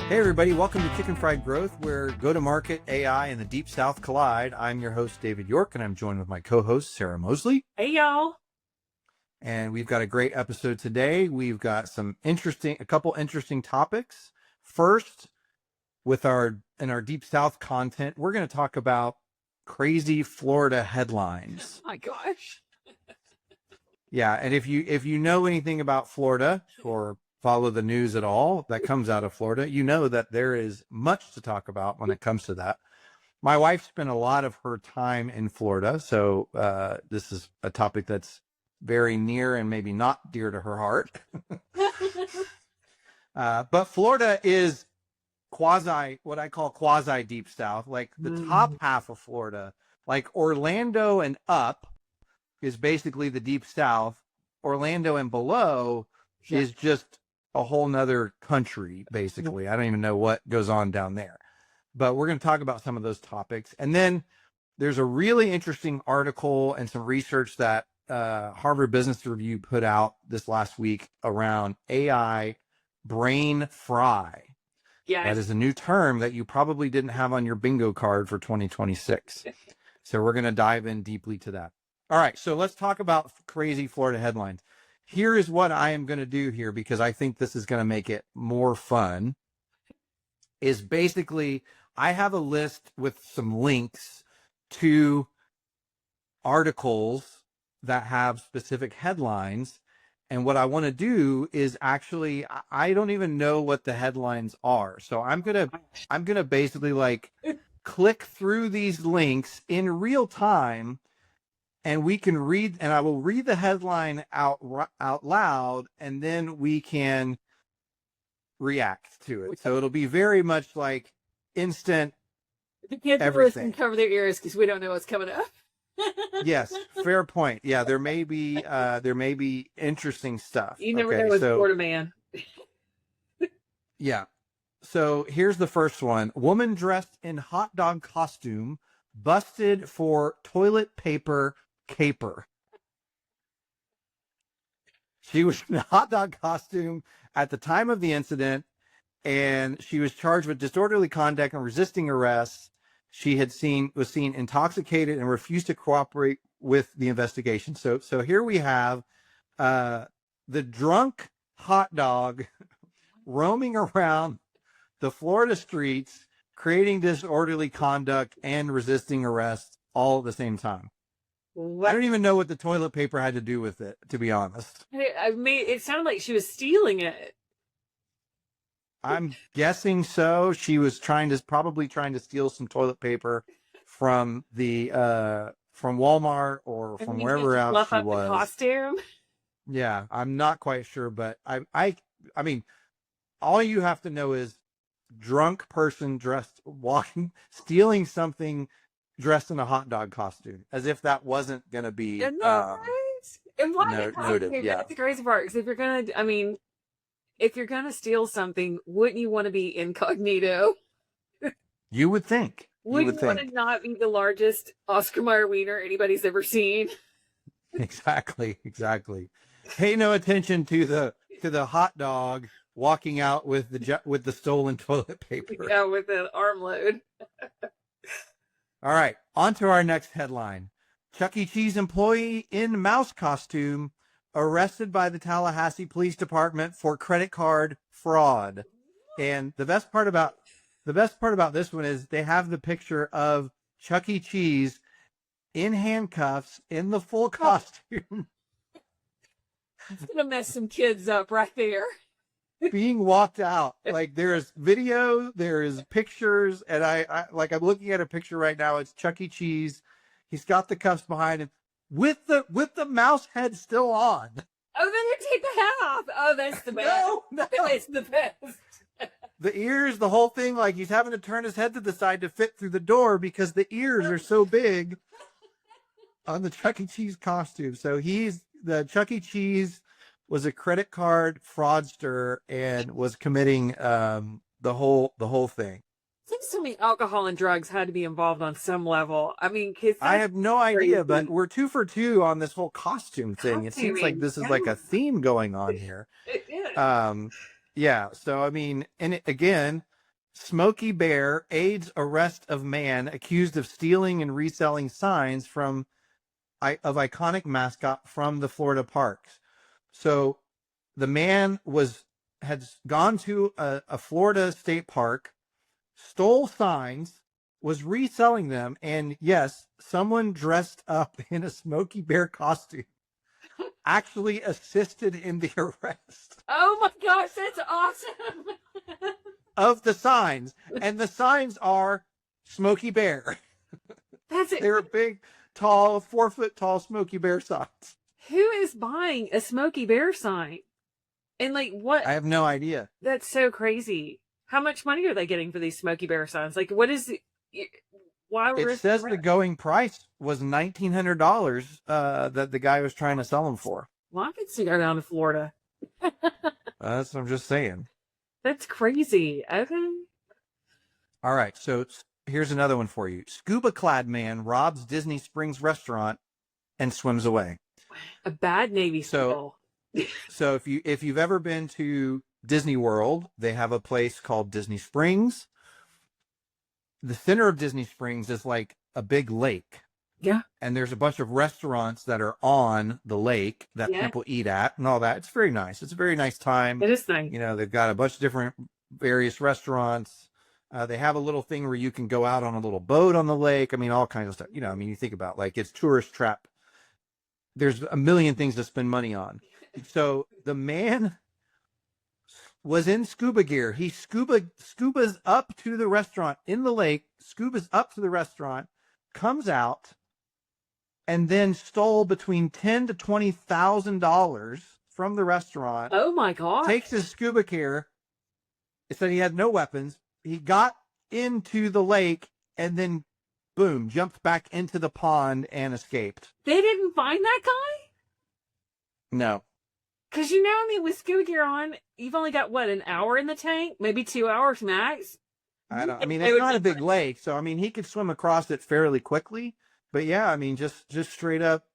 Hey everybody, welcome to Chicken Fried Growth, where go-to-market, AI, and the Deep South collide. I'm your host, David York, and I'm joined with my co-host, Sara Mosley. Hey y'all. And we've got a great episode today. We've got a couple interesting topics. First, in our Deep South content, we're going to talk about crazy Florida headlines. Oh my gosh. Yeah, and if you know anything about Florida or follow the news at all that comes out of Florida, you know that there is much to talk about when it comes to that. My wife spent a lot of her time in Florida, so this is a topic that's very near and maybe not dear to her heart. But Florida is what I call quasi Deep South, like the top half of Florida, like Orlando and up is basically the Deep South. Orlando and below is just a whole nother country, basically. I don't even know what goes on down there. But we're going to talk about some of those topics. And then there's a really interesting article and some research that Harvard Business Review put out this last week around AI brain fry. Yes. That is a new term that you probably didn't have on your bingo card for 2026. So we're going to dive in deeply to that. All right, so let's talk about crazy Florida headlines. Here is what I am going to do here, because I think this is going to make it more fun, is basically I have a list with some links to articles that have specific headlines. And what I want to do is actually, I don't even know what the headlines are. So I'm going to basically like click through these links in real time, and we can read, and I will read the headline out loud, and then we can react to it. So it'll be very much like instant. The kids everything. Can cover their ears because we don't know what's coming up. Yes, fair point. Yeah, there may be interesting stuff. You never know with Florida man. Yeah. So here's the first one. Woman dressed in hot dog costume busted for toilet paper caper. She was in a hot dog costume at the time of the incident, and she was charged with disorderly conduct and resisting arrest. She was seen intoxicated and refused to cooperate with the investigation. So here we have the drunk hot dog roaming around the Florida streets, creating disorderly conduct and resisting arrest all at the same time. I don't even know what the toilet paper had to do with it, to be honest. It sounded like she was stealing it. I'm guessing so. She was probably trying to steal some toilet paper from from Walmart or from wherever else she was. The costume. Yeah, I'm not quite sure, but I mean, all you have to know is drunk person stealing something dressed in a hot dog costume, as if that wasn't going to be Isn't that right? And why noted. Yeah, that's the crazy part. Because if you're gonna steal something, wouldn't you want to be incognito? You would think. Wouldn't you want to not be the largest Oscar Mayer wiener anybody's ever seen? Exactly. Pay no attention to the hot dog walking out with the stolen toilet paper. Yeah, with an armload. All right, on to our next headline. Chuck E. Cheese employee in mouse costume arrested by the Tallahassee Police Department for credit card fraud. And the best part about this one is they have the picture of Chuck E. Cheese in handcuffs in the full costume. It's gonna mess some kids up right there. Being walked out. Like, there is video, there is pictures, and I'm looking at a picture right now. It's Chuck E. Cheese. He's got the cuffs behind him with the mouse head still on. Oh, then you take the hat off. Oh, that's the best. No. It's the best. The ears, the whole thing, like he's having to turn his head to the side to fit through the door because the ears are so big on the Chuck E. Cheese costume. So the Chuck E. Cheese was a credit card fraudster and was committing the whole thing. Seems to me alcohol and drugs had to be involved on some level. I mean, I have no idea, but we're 2 for 2 on this whole costume thing. It seems like this is like a theme going on here. It is. Yeah. So, I mean, and again, Smokey Bear aids arrest of man accused of stealing and reselling signs of iconic mascot from the Florida parks. So the man had gone to a Florida state park, stole signs, was reselling them, and yes, someone dressed up in a Smokey Bear costume actually assisted in the arrest. Oh my gosh, that's awesome. Of the signs, and the signs are Smokey Bear. That's it. They're big, tall, 4-foot tall Smokey Bear signs. Who is buying a Smokey Bear sign? And like what? I have no idea. That's so crazy. How much money are they getting for these Smokey Bear signs? Like, what is it? Why It says the going price was $1,900 that the guy was trying to sell them for. Well, I could go down to Florida. That's what I'm just saying. That's crazy. Okay. All right, so here's another one for you. Scuba-clad man robs Disney Springs restaurant and swims away. A bad Navy SEAL. So if you've ever been to Disney World, they have a place called Disney Springs. The center of Disney Springs is like a big lake. Yeah. And there's a bunch of restaurants that are on the lake that people eat at and all that. It's very nice. It's a very nice time. It is nice. You know, they've got a bunch of different various restaurants. They have a little thing where you can go out on a little boat on the lake. I mean, all kinds of stuff. You know, I mean, you think about like it's tourist trap. There's a million things to spend money on. So the man was in scuba gear. He scubas up to the restaurant in the lake, scubas up to the restaurant, comes out, and then stole between $10,000 to $20,000 from the restaurant. Oh my God. Takes his scuba gear. It said he had no weapons. He got into the lake and then boom, jumped back into the pond and escaped. They didn't find that guy? No. Because you know, I mean, with scuba gear on, you've only got what, an hour in the tank? Maybe 2 hours max? I mean, it's not a big lake, so I mean, he could swim across it fairly quickly. But yeah, I mean, just straight up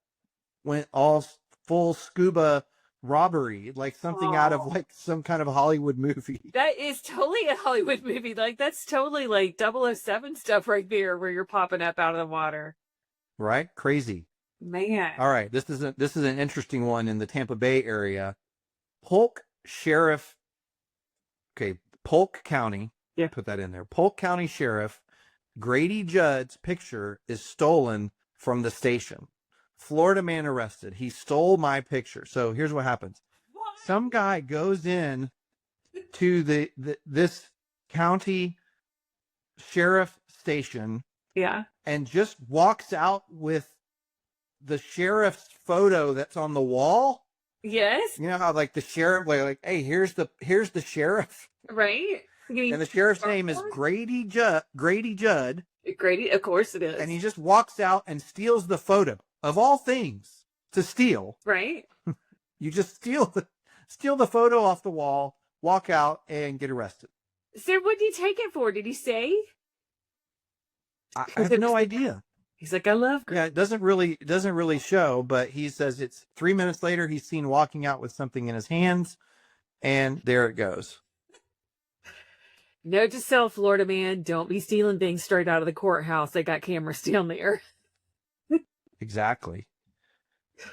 went all full scuba robbery, like something out of like some kind of Hollywood movie. That is totally a Hollywood movie. Like, that's totally like 007 stuff right there, where you're popping up out of the water. Right? Crazy. Man. All right, this is an interesting one in the Tampa Bay area. Polk County. Yeah. Put that in there. Polk County Sheriff Grady Judd's picture is stolen from the station. Florida man arrested. He stole my picture. So here's what happens. What? Some guy goes in to this county sheriff station. Yeah. And just walks out with the sheriff's photo that's on the wall. Yes. You know how like the sheriff, like, hey, here's the sheriff. Right. And the sheriff's name is Grady Judd. Grady, of course it is. and he just walks out and steals the photo. Of all things to steal, right? You just steal the photo off the wall, walk out, and get arrested. So what did he take it for? Did he say? I have no idea. He's like, I love girls. Yeah, it doesn't really show, but he says it's 3 minutes later. He's seen walking out with something in his hands, and there it goes. Note to self, Florida man, don't be stealing things straight out of the courthouse. They got cameras down there. Exactly.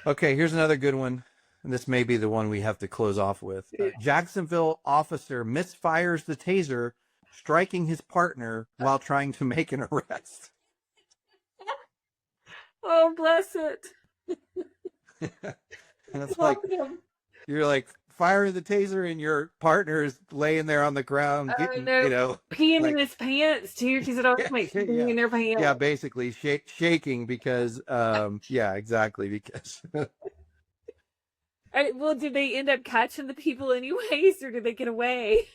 Okay, here's another good one. And this may be the one we have to close off with. Jacksonville officer misfires the taser, striking his partner while trying to make an arrest. Oh, bless it. And it's like, you're like firing the taser and your partner is laying there on the ground, getting, peeing in his pants too. She said, "Oh, wait, peeing in their pants." Yeah, basically shaking because, yeah, exactly because. Well, did they end up catching the people anyways, or did they get away?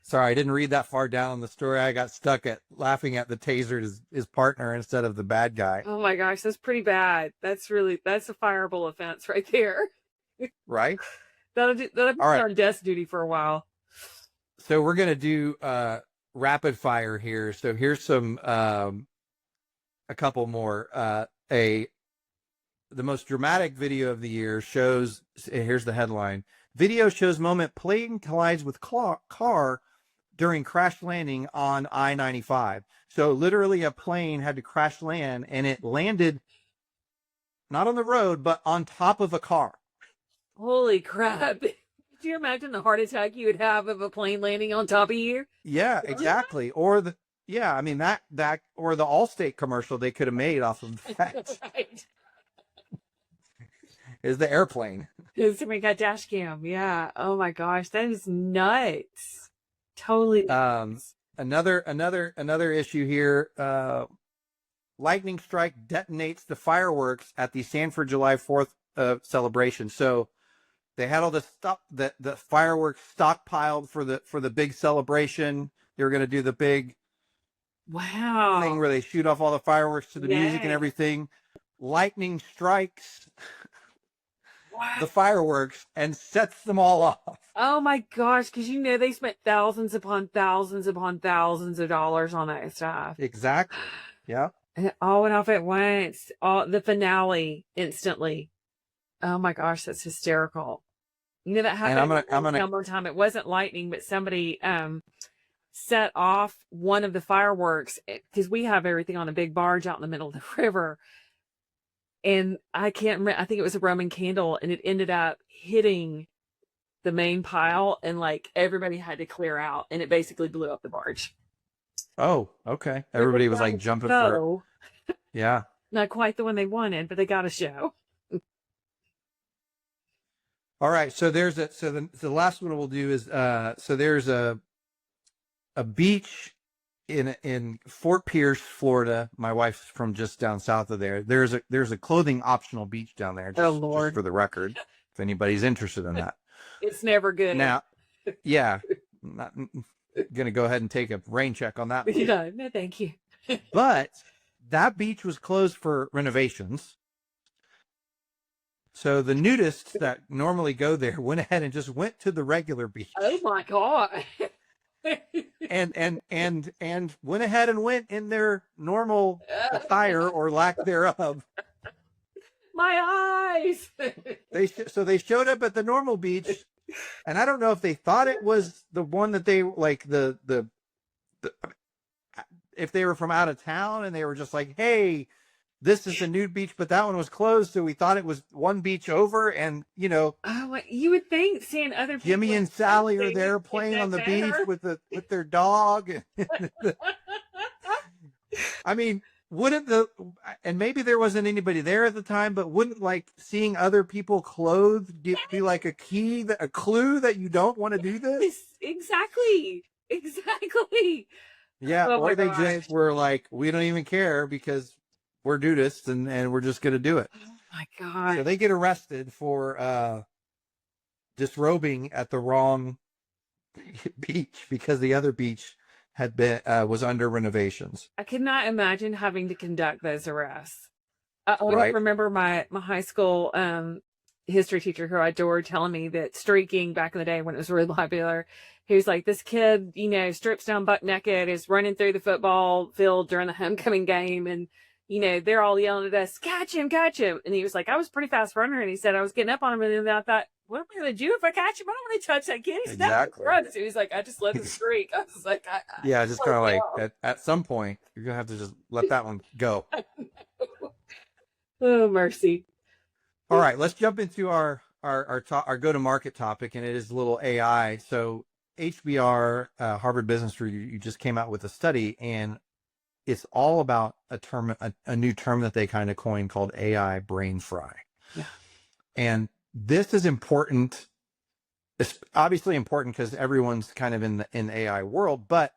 Sorry, I didn't read that far down in the story. I got stuck at laughing at the taser his partner instead of the bad guy. Oh my gosh, that's pretty bad. That's a fireable offense right there. Right? That'll be on desk duty for a while. So we're gonna do rapid fire here. So here's some a couple more. The most dramatic video of the year shows. Here's the headline: Video shows moment plane collides with car, during crash landing on I-95. So literally a plane had to crash land, and it landed not on the road, but on top of a car. Holy crap. Could you imagine the heart attack you would have of a plane landing on top of you? Yeah, exactly. Or the I mean that or the Allstate commercial they could have made off of that Right. is the airplane. Somebody got dash cam. Yeah. Oh my gosh. That is nuts. Totally nuts. Another issue here. Lightning strike detonates the fireworks at the Sanford July 4th celebration. So they had all the stuff the fireworks stockpiled for the big celebration. They were going to do the big thing where they shoot off all the fireworks to the music and everything. Lightning strikes the fireworks and sets them all off. Oh my gosh, because they spent thousands upon thousands upon thousands of dollars on that stuff. Exactly. Yeah. And it all went off at once. All the finale instantly. Oh my gosh, that's hysterical. That happened one time. It wasn't lightning, but somebody set off one of the fireworks because we have everything on a big barge out in the middle of the river. And I can't remember, I think it was a Roman candle, and it ended up hitting the main pile, and like everybody had to clear out, and it basically blew up the barge. Oh, okay. Everybody was like jumping for it. Yeah. Not quite the one they wanted, but they got a show. All right. So the last one we'll do is so there's a beach in Fort Pierce, Florida. My wife's from just down south of there. There's a clothing optional beach down there. Oh Lord. Just for the record, if anybody's interested in that. It's never good. Now, yeah, I'm not gonna go ahead and take a rain check on that one. No, thank you. But that beach was closed for renovations. So the nudists that normally go there went ahead and just went to the regular beach. Oh my God. and went ahead and went in their normal attire or lack thereof. My eyes. So they showed up at the normal beach, and I don't know if they thought it was the one that they like the if they were from out of town and they were just like, hey, this is the nude beach, but that one was closed, so we thought it was one beach over. And oh, you would think seeing other people, Jimmy and Sally are there playing on the beach with their dog. I mean, and maybe there wasn't anybody there at the time, but wouldn't like seeing other people clothed be like a clue that you don't want to do this? Exactly. Yeah, or they just were like, we don't even care because we're nudists and we're just going to do it. Oh my God. So they get arrested for disrobing at the wrong beach because the other beach was under renovations. I could not imagine having to conduct those arrests. I remember my high school history teacher, who I adored, telling me that streaking back in the day when it was really popular, he was like, this kid, strips down buck naked, is running through the football field during the homecoming game, and they're all yelling at us, catch him. And he was like, I was a pretty fast runner. And he said, I was getting up on him. And then I thought, what am I going to do if I catch him? I don't want to touch that kid. He's exactly. not so he's like, I just let him streak. I was like, just kind of like at some point, you're going to have to just let that one go. Oh, mercy. All right. Let's jump into our go-to-market topic. And it is a little AI. So HBR, Harvard Business Review, you just came out with a study, and it's all about a new term that they kind of coined called AI brain fry. Yeah. And this is important. It's obviously important because everyone's kind of in the AI world, but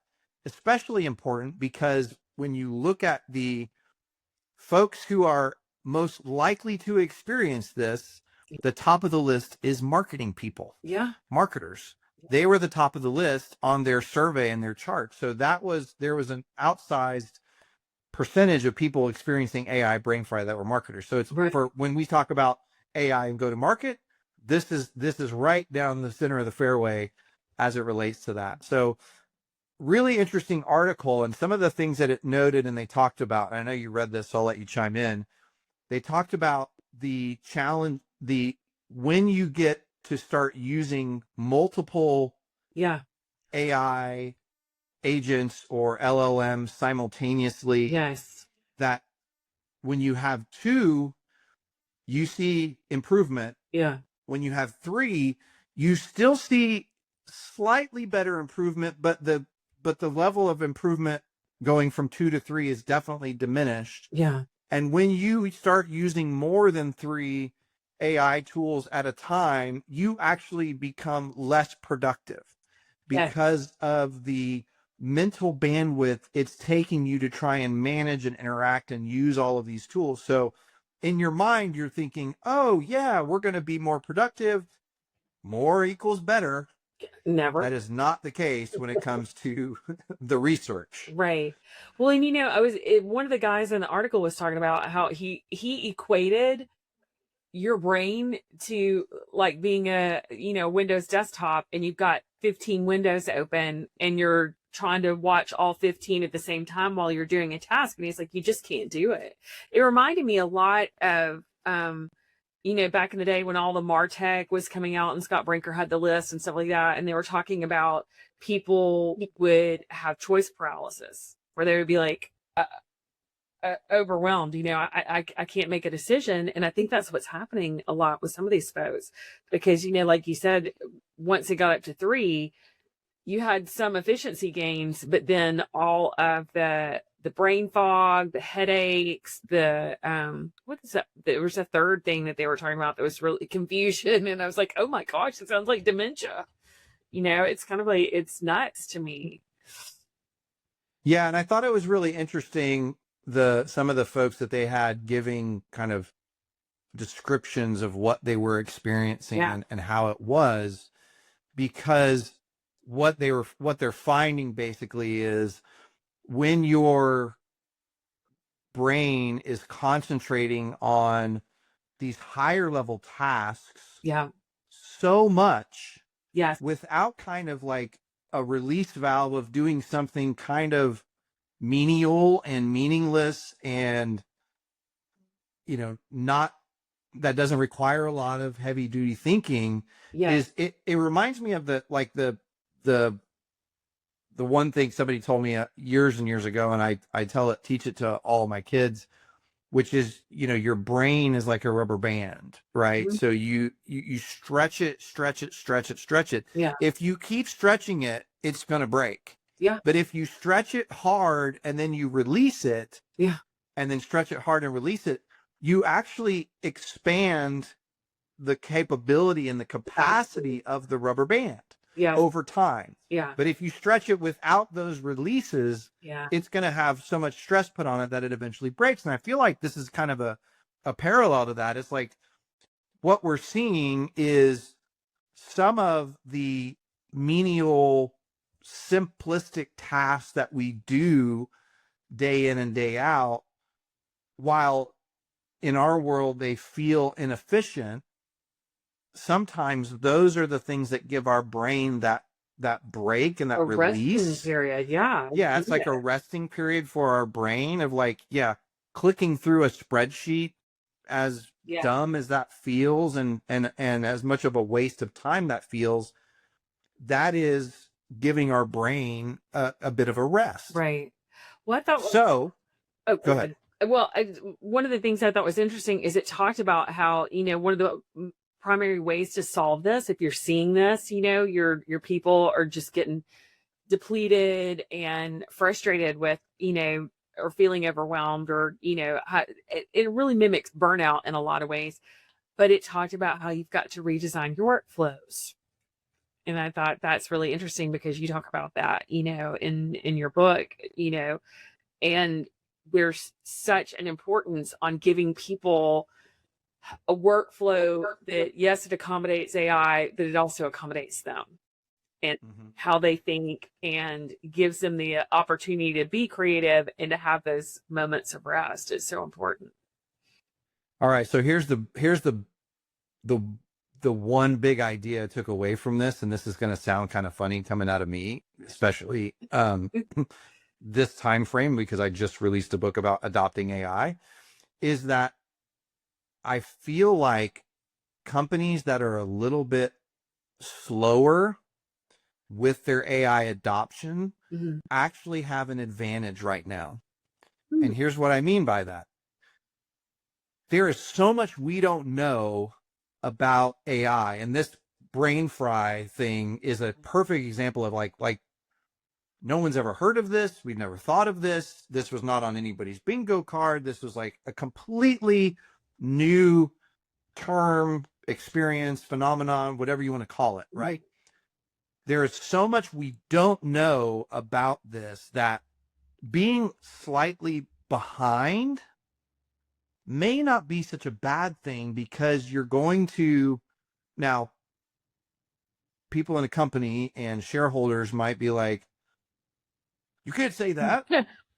especially important because when you look at the folks who are most likely to experience this, the top of the list is marketing people. Yeah. Marketers. They were the top of the list on their survey and their chart. So there was an outsized percentage of people experiencing AI brain fry that were marketers. So it's for when we talk about AI and go to market, this is right down the center of the fairway as it relates to that. So really interesting article, and some of the things that it noted and they talked about, and I know you read this, so I'll let you chime in. They talked about the challenge, when you get to start using multiple AI agents or LLMs simultaneously. Yes. That when you have 2, you see improvement. Yeah. When you have 3, you still see slightly better improvement, but the level of improvement going from 2 to 3 is definitely diminished. Yeah. And when you start using more than 3 AI tools at a time, you actually become less productive because of the mental bandwidth it's taking you to try and manage and interact and use all of these tools. So in your mind, you're thinking, oh, yeah, we're going to be more productive. More equals better. Never. That is not the case when it comes to the research. Right. Well, and one of the guys in the article was talking about how he equated your brain to like being a, Windows desktop, and you've got 15 windows open and you're trying to watch all 15 at the same time while you're doing a task. And he's like, you just can't do it. It reminded me a lot of, back in the day when all the MarTech was coming out and Scott Brinker had the list and stuff like that. And they were talking about people would have choice paralysis where they would be like, overwhelmed. I can't make a decision. And I think that's what's happening a lot with some of these folks, because, like you said, once it got up to 3, you had some efficiency gains, but then all of the brain fog, the headaches, what is that? There was a third thing that they were talking about that was really confusion. And I was like, oh my gosh, it sounds like dementia. It's kind of like, it's nuts to me. Yeah. And I thought it was really interesting, some of the folks that they had giving kind of descriptions of what they were experiencing and how it was, because what they're finding basically is when your brain is concentrating on these higher level tasks so much without kind of like a release valve of doing something kind of menial and meaningless and not, that doesn't require a lot of heavy duty thinking, is it reminds me of the one thing somebody told me years and years ago, and I teach it to all my kids, which is, your brain is like a rubber band, right? Mm-hmm. So you stretch it. Yeah. If you keep stretching it, it's going to break. Yeah. But if you stretch it hard and then you release it, and then stretch it hard and release it, you actually expand the capability and the capacity of the rubber band over time. Yeah. But if you stretch it without those releases, it's going to have so much stress put on it that it eventually breaks. And I feel like this is kind of a parallel to that. It's like what we're seeing is some of the menial, simplistic tasks that we do day in and day out, while in our world they feel inefficient, sometimes those are the things that give our brain that break and that release. Resting period. Yeah. Yeah. It's like a resting period for our brain of like, clicking through a spreadsheet, as dumb as that feels and as much of a waste of time that feels, that is giving our brain a bit of a rest. Right. Well, I thought so. Oh, go ahead. Well, one of the things I thought was interesting is it talked about how, one of the primary ways to solve this, if you're seeing this, your people are just getting depleted and frustrated with, or feeling overwhelmed, or, it really mimics burnout in a lot of ways. But it talked about how you've got to redesign your workflows. And I thought that's really interesting because you talk about that, in your book, and there's such an importance on giving people a workflow that, yes, it accommodates AI, but it also accommodates them and how they think, and gives them the opportunity to be creative and to have those moments of rest. It's so important. All right. So here's the one big idea I took away from this, and this is going to sound kind of funny coming out of me, especially this time frame, because I just released a book about adopting AI, is that I feel like companies that are a little bit slower with their AI adoption actually have an advantage right now. And here's what I mean by that. There is so much we don't know about AI, and this brain fry thing is a perfect example of like no one's ever heard of this. We've never thought of this. This was not on anybody's bingo card. This was like a completely new term, experience, phenomenon, whatever you want to call it, right? There is so much we don't know about this that being slightly behind may not be such a bad thing, because you're going to, now people in a company and shareholders might be like, you can't say that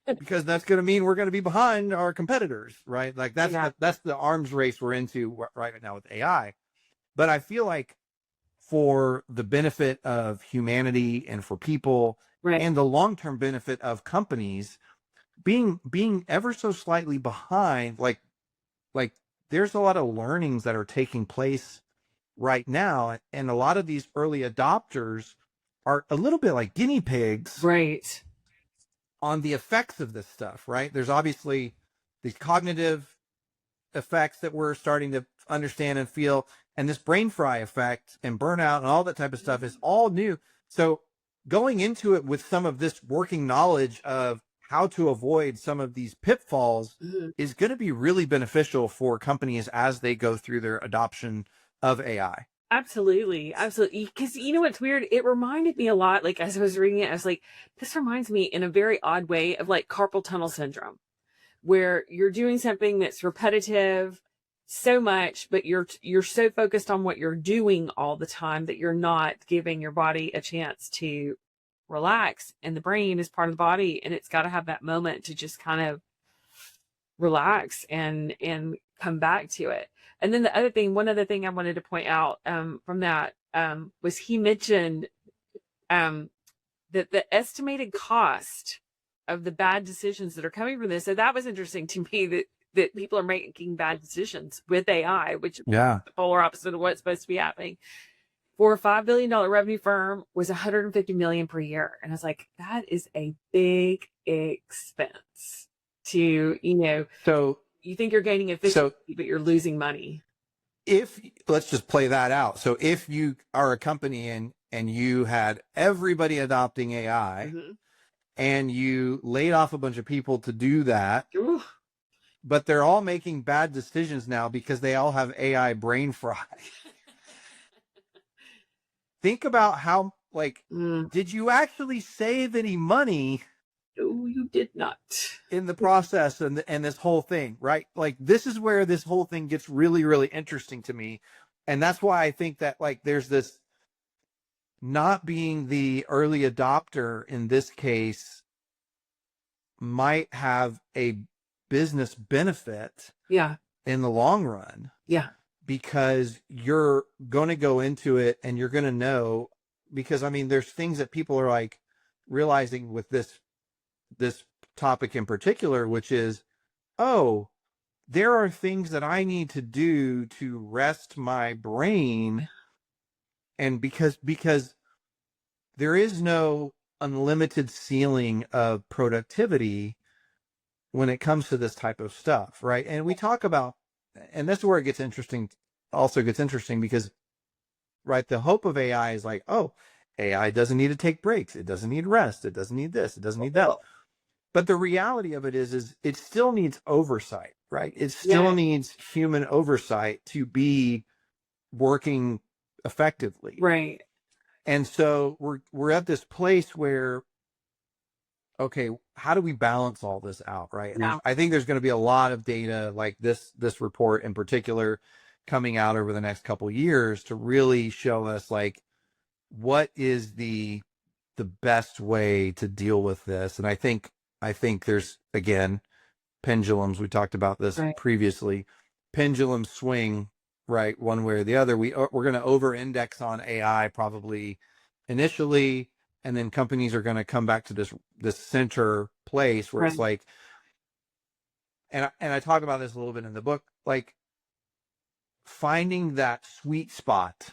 because that's going to mean we're going to be behind our competitors, right? Like that's the arms race we're into right now with AI. But I feel like for the benefit of humanity and for people, and the long-term benefit of companies, being ever so slightly behind, like there's a lot of learnings that are taking place right now, and a lot of these early adopters are a little bit like guinea pigs, right, on the effects of this stuff, right? There's obviously these cognitive effects that we're starting to understand and feel, and this brain fry effect and burnout and all that type of stuff is all new. So going into it with some of this working knowledge of how to avoid some of these pitfalls is going to be really beneficial for companies as they go through their adoption of AI. Absolutely. Absolutely. Because you know what's weird? It reminded me a lot, like as I was reading it, I was like, this reminds me in a very odd way of like carpal tunnel syndrome, where you're doing something that's repetitive so much, but you're so focused on what you're doing all the time that you're not giving your body a chance to relax. And the brain is part of the body, and it's got to have that moment to just kind of relax and come back to it. And then one other thing I wanted to point out from that was he mentioned that the estimated cost of the bad decisions that are coming from this. So that was interesting to me, that people are making bad decisions with AI, which is the polar opposite of what's supposed to be happening. For a $5 billion revenue firm was $150 million per year. And I was like, that is a big expense to, so you think you're gaining efficiency, but you're losing money. Let's just play that out. So if you are a company and you had everybody adopting AI and you laid off a bunch of people to do that, but they're all making bad decisions now because they all have AI brain fry. Think about how, did you actually save any money? No, you did not. In the process and this whole thing, right? Like, this is where this whole thing gets really, really interesting to me. And that's why I think that, there's this, not being the early adopter in this case might have a business benefit in the long run. Because you're going to go into it and you're going to know, because there's things that people are realizing with this topic in particular, which is, there are things that I need to do to rest my brain. And because there is no unlimited ceiling of productivity when it comes to this type of stuff, right? And we talk about, and that's where it gets interesting, because, right, the hope of AI is AI doesn't need to take breaks. It doesn't need rest. It doesn't need this. It doesn't need that. But the reality of it is it still needs oversight, right? It still needs human oversight to be working effectively. Right. And so we're at this place where, okay, how do we balance all this out, right? And I think there's going to be a lot of data like this report in particular coming out over the next couple of years to really show us what is the best way to deal with this. And I think there's, again, pendulums. We talked about this previously. Pendulum swing, right, one way or the other. We're going to over-index on AI probably initially, and then companies are going to come back to this center place where it's and I talk about this a little bit in the book, finding that sweet spot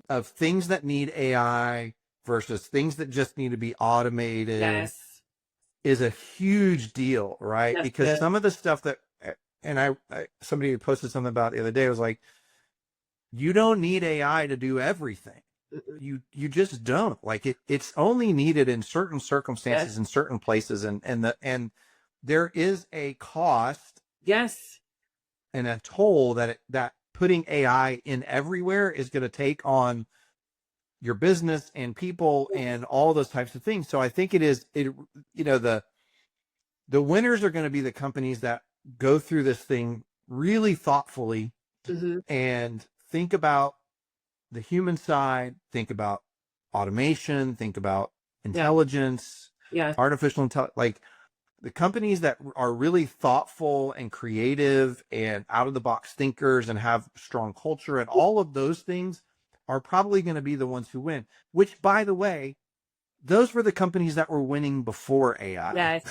of things that need AI versus things that just need to be automated Yes. is a huge deal, right? That's Because good. some of the stuff that, and somebody posted something about it the other day, was like, you don't need AI to do everything. You just don't. Like it's only needed in certain circumstances, in certain places, and there is a cost, yes, and a toll that putting AI in everywhere is going to take on your business and people and all those types of things. So I think the winners are going to be the companies that go through this thing really thoughtfully and think about the human side, think about automation, think about intelligence, artificial intelligence, like the companies that are really thoughtful and creative and out of the box thinkers and have strong culture and all of those things are probably going to be the ones who win, which, by the way, those were the companies that were winning before AI. Yes,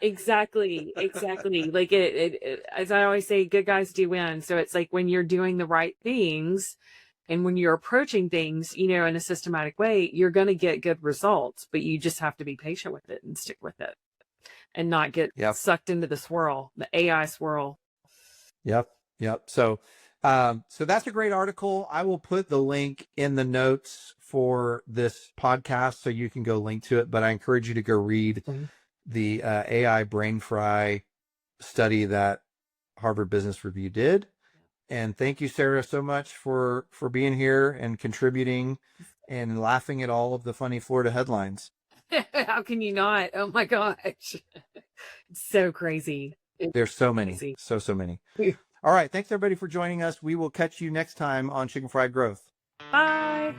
exactly. Like it, as I always say, good guys do win. So it's like when you're doing the right things and when you're approaching things, in a systematic way, you're going to get good results, but you just have to be patient with it and stick with it and not get sucked into the swirl, the AI swirl. Yep. So that's a great article. I will put the link in the notes for this podcast so you can go link to it, but I encourage you to go read the AI brain fry study that Harvard Business Review did. And thank you, Sarah, so much for being here and contributing and laughing at all of the funny Florida headlines. How can you not? Oh my gosh. It's so crazy. There's so many. So many. All right. Thanks everybody for joining us. We will catch you next time on Chicken Fried Growth. Bye.